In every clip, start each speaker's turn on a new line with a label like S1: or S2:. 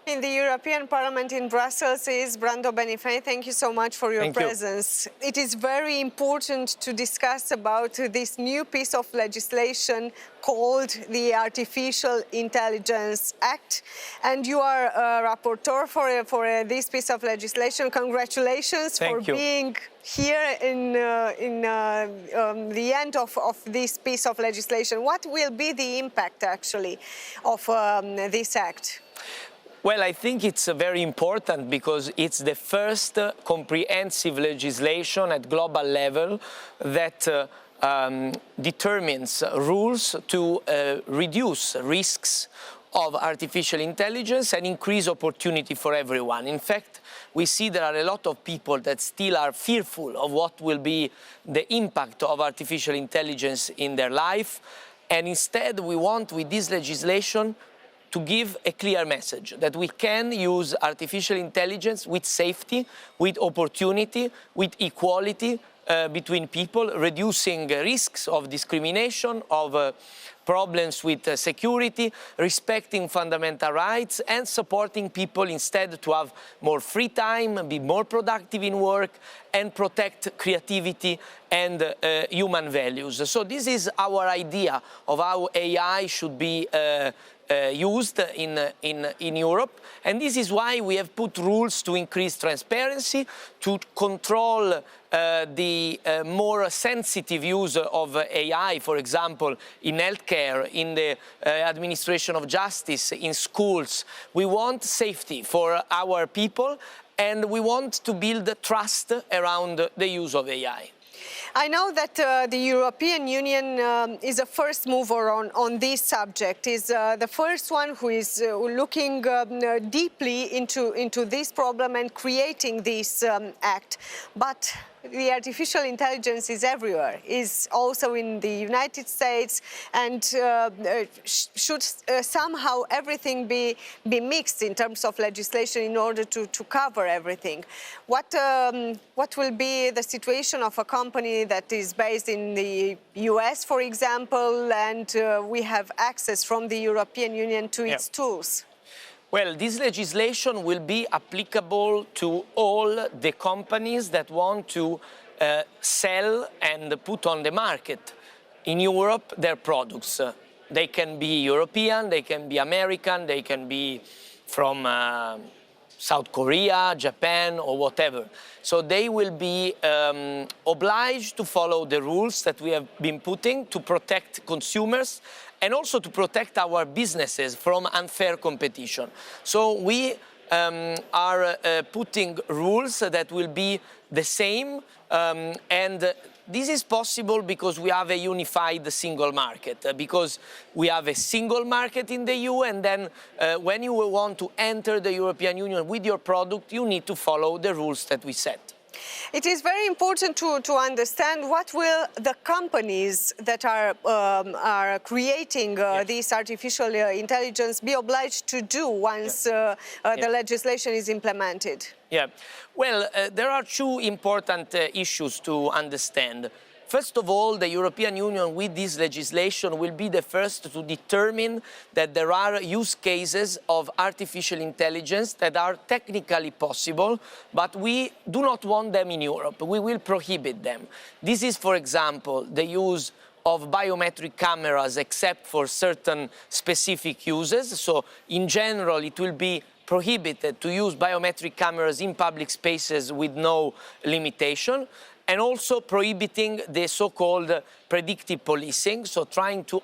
S1: in the European Parliament in Brussels is Brando Benifei. Thank you so much for your presence. It is very important to discuss about this new piece of legislation called the Artificial Intelligence Act. And you are a rapporteur for this piece of legislation. Congratulations for being here in the end of this piece of legislation. What will be the impact, actually, of this act?
S2: Well, I think it's very important because it's the first comprehensive legislation at global level that determines rules to reduce risks of artificial intelligence and increase opportunity for everyone. In fact, we see there are a lot of people that still are fearful of what will be the impact of artificial intelligence in their life. And instead, we want, with this legislation, to give a clear message that we can use artificial intelligence with safety, with opportunity, with equality between people, reducing risks of discrimination, of problems with security, respecting fundamental rights, and supporting people instead to have more free time, be more productive in work, and protect creativity and human values. So this is our idea of how AI should be used in Europe, and this is why we have put rules to increase transparency, to control the more sensitive use of AI, for example, in healthcare, in the administration of justice, in schools. We want safety for our people, and we want to build trust around the use of AI.
S1: I know that the European Union is a first mover on this subject, is the first one who is looking deeply into this problem and creating this act. But the artificial intelligence is everywhere, is also in the United States, and should somehow everything be mixed in terms of legislation in order to cover everything. What will be the situation of a company that is based in the US, for example, and we have access from the European Union to its tools?
S2: Well, this legislation will be applicable to all the companies that want to sell and put on the market in Europe their products. They can be European, they can be American, they can be from South Korea, Japan, or whatever. So they will be obliged to follow the rules that we have been putting to protect consumers and also to protect our businesses from unfair competition. So we are putting rules that will be the same, and this is possible because we have a unified single market, because we have a single market in the EU, and then when you want to enter the European Union with your product, you need to follow the rules that we set.
S1: It is very important to understand what will the companies that are creating this artificial intelligence be obliged to do once the legislation is implemented.
S2: Yeah, well, there are two important issues to understand. First of all, the European Union with this legislation will be the first to determine that there are use cases of artificial intelligence that are technically possible, but we do not want them in Europe. We will prohibit them. This is, for example, the use of biometric cameras except for certain specific uses. So in general, it will be prohibited to use biometric cameras in public spaces with no limitation, and also prohibiting the so-called predictive policing, so trying to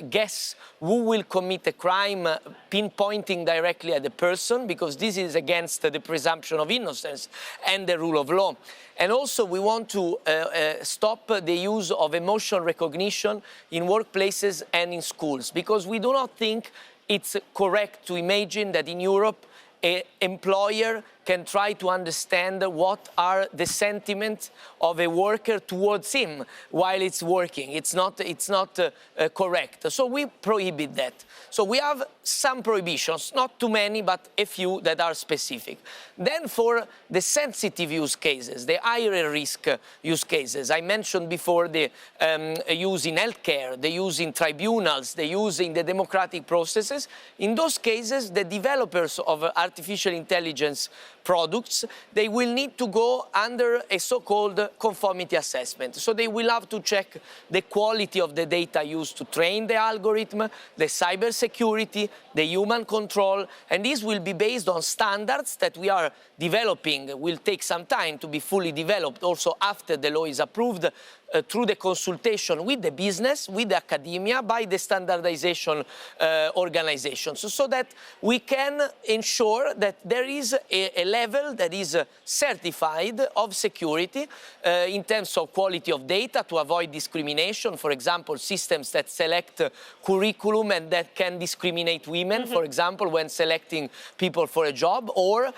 S2: guess who will commit a crime, pinpointing directly at the person, because this is against the presumption of innocence and the rule of law. And also we want to stop the use of emotion recognition in workplaces and in schools, because we do not think it's correct to imagine that in Europe an employer can try to understand what are the sentiments of a worker towards him while it's working. It's not correct. So we prohibit that. So we have some prohibitions, not too many, but a few that are specific. Then for the sensitive use cases, the higher risk use cases, I mentioned before the use in healthcare, the use in tribunals, the use in the democratic processes. In those cases, the developers of artificial intelligence products, they will need to go under a so-called conformity assessment. So they will have to check the quality of the data used to train the algorithm, the cybersecurity, the human control, and this will be based on standards that we are developing. It will take some time to be fully developed also after the law is approved through the consultation with the business, with the academia, by the standardization organizations, so that we can ensure that there is a level that is certified of security in terms of quality of data to avoid discrimination. For example, systems that select curriculum and that can discriminate women, for example, when selecting people for a job, or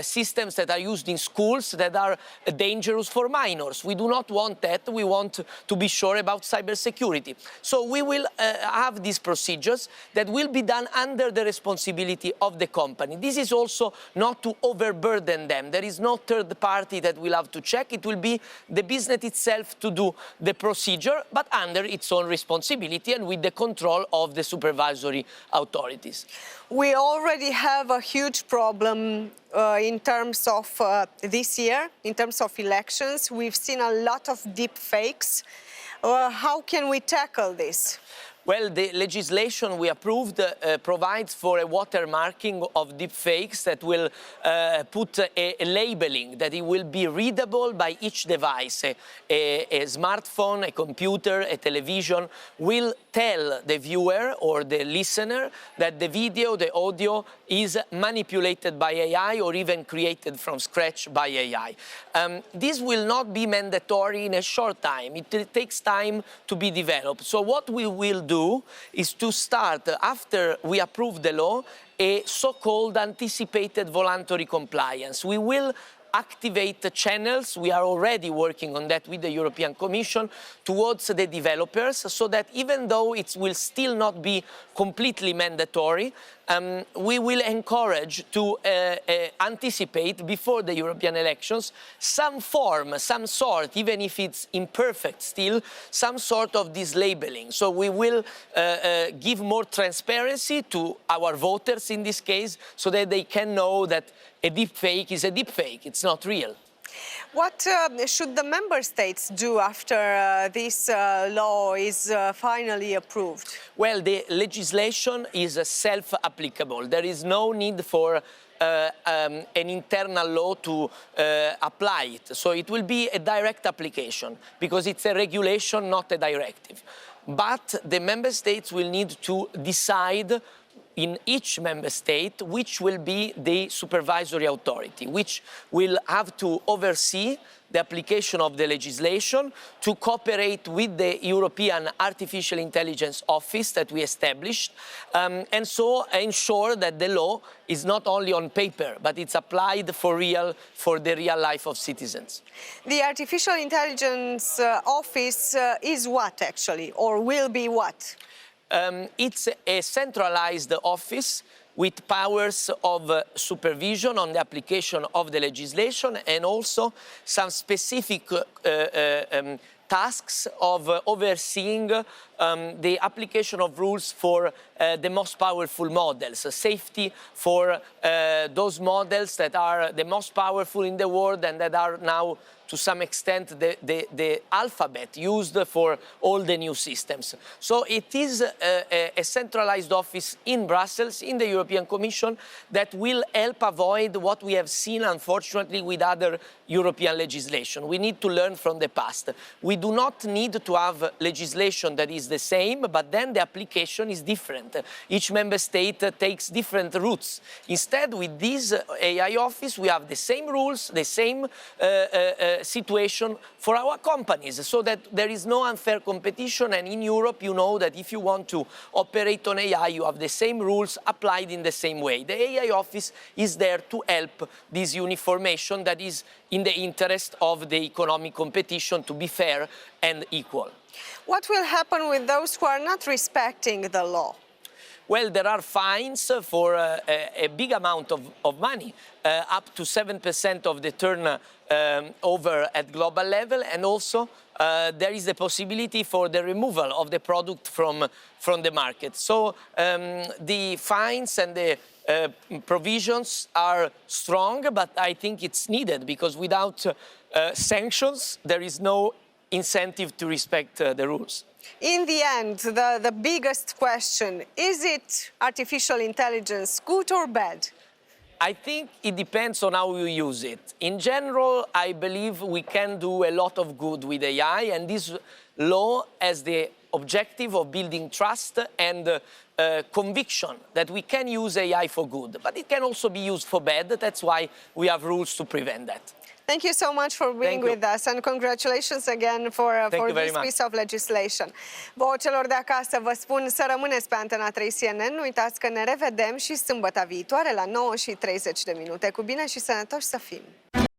S2: systems that are used in schools that are dangerous for minors. We do not want that. We want to be sure about cybersecurity. So we will have these procedures that will be done under the responsibility of the company. This is also not to overburden them. There is no third party that will have to check. It will be the business itself to do the procedure, but under its own responsibility and with the control of the supervisory authorities.
S1: We already have a huge problem in terms of this year, in terms of elections. We've seen a lot of deep fakes. How can we tackle this?
S2: Well, the legislation we approved provides for a watermarking of deepfakes that will put a labeling that it will be readable by each device. A smartphone, a computer, a television will tell the viewer or the listener that the video, the audio is manipulated by AI or even created from scratch by AI. This will not be mandatory in a short time. It takes time to be developed. So what we will do is to start, after we approve the law, a so-called anticipated voluntary compliance. We will activate the channels. We are already working on that with the European Commission towards the developers, so that even though it will still not be completely mandatory, we will encourage to anticipate before the European elections some form, some sort, even if it's imperfect still, some sort of this labeling. So we will give more transparency to our voters in this case, so that they can know that a deep fake is a deep fake, it's not real.
S1: What should the member states do after this law is finally approved?
S2: Well, the legislation is self-applicable. There is no need for an internal law to apply it. So it will be a direct application, because it's a regulation, not a directive. But the member states will need to decide in each member state which will be the supervisory authority, which will have to oversee the application of the legislation, to cooperate with the European Artificial Intelligence Office that we established, and so ensure that the law is not only on paper, but it's applied for real, for the real life of citizens.
S1: The Artificial Intelligence Office is what, actually, or will be what?
S2: It's a centralized office with powers of supervision on the application of the legislation, and also some specific tasks of overseeing the application of rules for the most powerful models, safety for those models that are the most powerful in the world and that are now, to some extent, the alphabet used for all the new systems. So it is a centralized office in Brussels, in the European Commission, that will help avoid what we have seen, unfortunately, with other European legislation. We need to learn from the past. We do not need to have legislation that is is the same, but then the application is different. Each member state takes different routes. Instead, with this AI office, we have the same rules, the same situation for our companies, so that there is no unfair competition. And in Europe, you know that if you want to operate on AI, you have the same rules applied in the same way. The AI office is there to help this uniformation that is in the interest of the economic competition to be fair and equal.
S1: What will happen with those who are not respecting the law?
S2: Well, there are fines for a big amount of money, up to 7% of the turnover at global level, and also there is the possibility for the removal of the product from the market. So the fines and the provisions are strong, but I think it's needed, because without sanctions, there is no incentive to respect the rules.
S1: In the end, the biggest question, is it artificial intelligence good or bad?
S2: I think it depends on how you use it. In general, I believe we can do a lot of good with AI, and this law has the objective of building trust and conviction that we can use AI for good, but it can also be used for bad. That's why we have rules to prevent that.
S1: Thank you so much for being with us, and congratulations again for this piece of legislation. Vouă celor de acasă vă spun să rămâneți pe Antena 3 CNN. Nu uitați că ne revedem și sâmbătă viitoare la 9:30. Cu bine și sănătoși să fim!